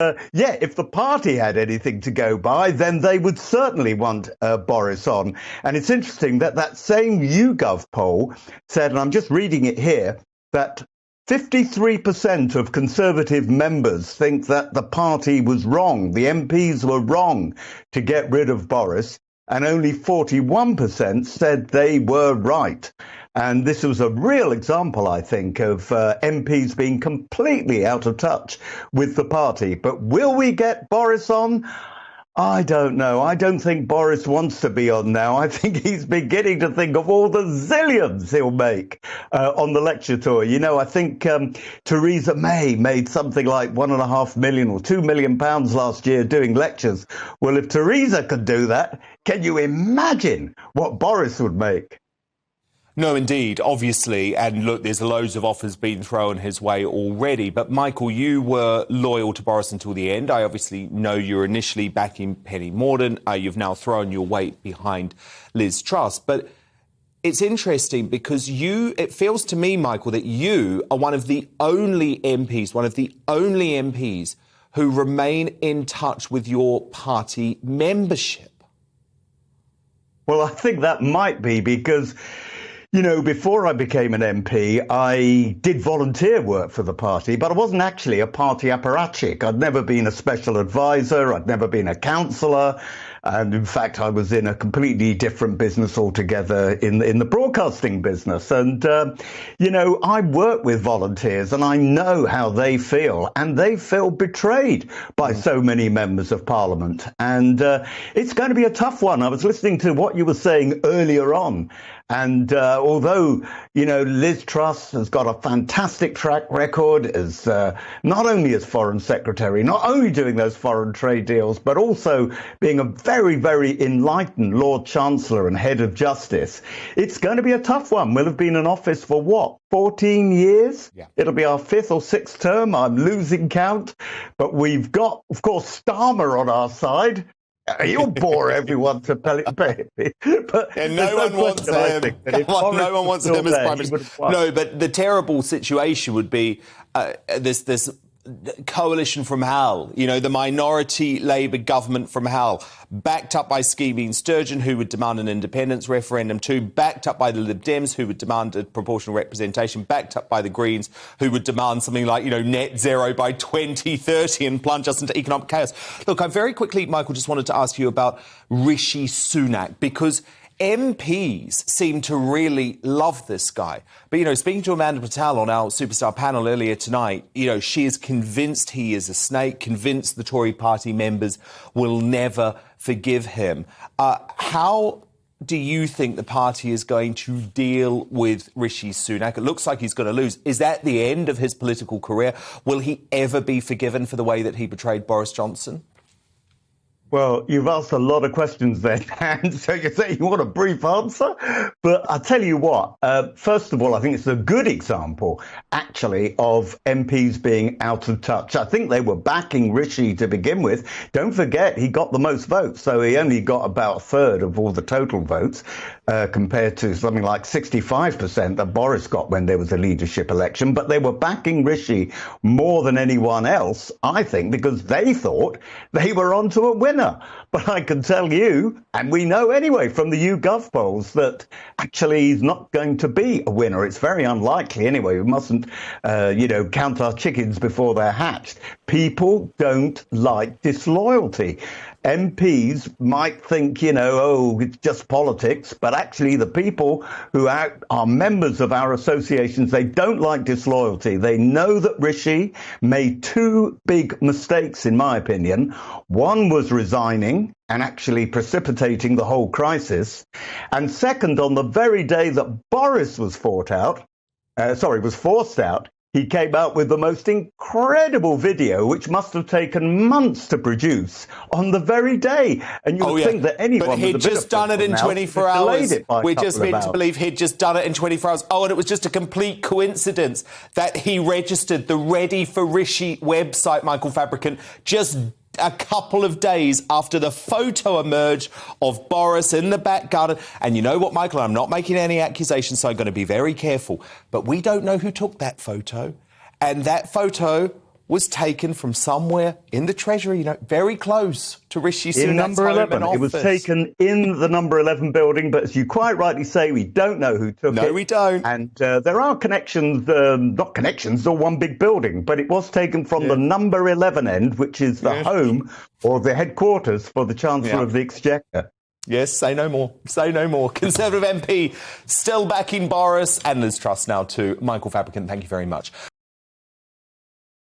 Yeah, if the party had anything to go by, then they would certainly want Boris on. And it's interesting that that same YouGov poll said, and I'm just reading it here, that 53% of Conservative members think that the party was wrong, the MPs were wrong to get rid of Boris, and only 41% said they were right. And this was a real example, I think, of MPs being completely out of touch with the party. But will we get Boris on? I don't know. I don't think Boris wants to be on now. I think he's beginning to think of all the zillions he'll make on the lecture tour. You know, I think Theresa May made something like £1.5 million or £2 million last year doing lectures. Well, if Theresa could do that, can you imagine what Boris would make? No, indeed, obviously. And look, there's loads of offers being thrown his way already. But Michael, you were loyal to Boris until the end. I obviously know you're initially backing Penny Mordaunt. You've now thrown your weight behind Liz Truss. But it's interesting because it feels to me, Michael, that you are one of the only MPs who remain in touch with your party membership. Well, I think that might be because, you know, before I became an MP, I did volunteer work for the party, but I wasn't actually a party apparatchik. I'd never been a special advisor. I'd never been a councillor. And in fact, I was in a completely different business altogether in the broadcasting business. And, you know, I work with volunteers and I know how they feel. And they feel betrayed by so many members of Parliament. And it's going to be a tough one. I was listening to what you were saying earlier on. And although, you know, Liz Truss has got a fantastic track record as not only as Foreign Secretary, not only doing those foreign trade deals, but also being a very, very enlightened Lord Chancellor and Head of Justice, it's going to be a tough one. We'll have been in office for what, 14 years? Yeah. It'll be our 5th or 6th term. I'm losing count. But we've got, of course, Starmer on our side. He'll bore everyone to pay. But and no one wants him. No one wants him as Prime Minister. No, but the terrible situation would be this coalition from hell, you know, the minority Labour government from hell, backed up by Scheme Sturgeon, who would demand an independence referendum too, backed up by the Lib Dems, who would demand a proportional representation, backed up by the Greens, who would demand something like, you know, net zero by 2030 and plunge us into economic chaos. Look, I very quickly, Michael, just wanted to ask you about Rishi Sunak, because MPs seem to really love this guy. But, you know, speaking to Amanda Patel on our Superstar panel earlier tonight, you know, she is convinced he is a snake, convinced the Tory party members will never forgive him. How do you think the party is going to deal with Rishi Sunak? It looks like he's going to lose. Is that the end of his political career? Will he ever be forgiven for the way that he betrayed Boris Johnson? Well, you've asked a lot of questions there, Dan, so you say you want a brief answer. But I'll tell you what, first of all, I think it's a good example, actually, of MPs being out of touch. I think they were backing Rishi to begin with. Don't forget, he got the most votes, so he only got about a third of all the total votes, compared to something like 65% that Boris got when there was a leadership election. But they were backing Rishi more than anyone else, I think, because they thought they were onto a winner. But I can tell you, and we know anyway from the YouGov polls, that actually he's not going to be a winner. It's very unlikely anyway. We mustn't, you know, count our chickens before they're hatched. People don't like disloyalty. MPs might think, you know, oh, it's just politics, but actually the people who are members of our associations, they don't like disloyalty. They know that Rishi made two big mistakes, in my opinion. One was resigning and actually precipitating the whole crisis. And second, on the very day that Boris was forced out, he came out with the most incredible video, which must have taken months to produce on the very day. And you would think that anyone but he'd just done it in 24 hours. We're just meant to believe he'd just done it in 24 hours. Oh, and it was just a complete coincidence that he registered the Ready for Rishi website, Michael Fabricant, just a couple of days after the photo emerged of Boris in the back garden. And you know what, Michael, I'm not making any accusations, so I'm going to be very careful. But we don't know who took that photo. And that photo was taken from somewhere in the Treasury, very close to Rishi Sunak's in number 11. It was taken in the number 11 building, but as you quite rightly say, we don't know who took it. No, we don't. And there are connections, not connections, or one big building, but it was taken from the number 11 end, which is the home or the headquarters for the Chancellor of the Exchequer. Yes, say no more. Say no more. Conservative MP still backing Boris, and Liz Truss now too. Michael Fabricant, thank you very much.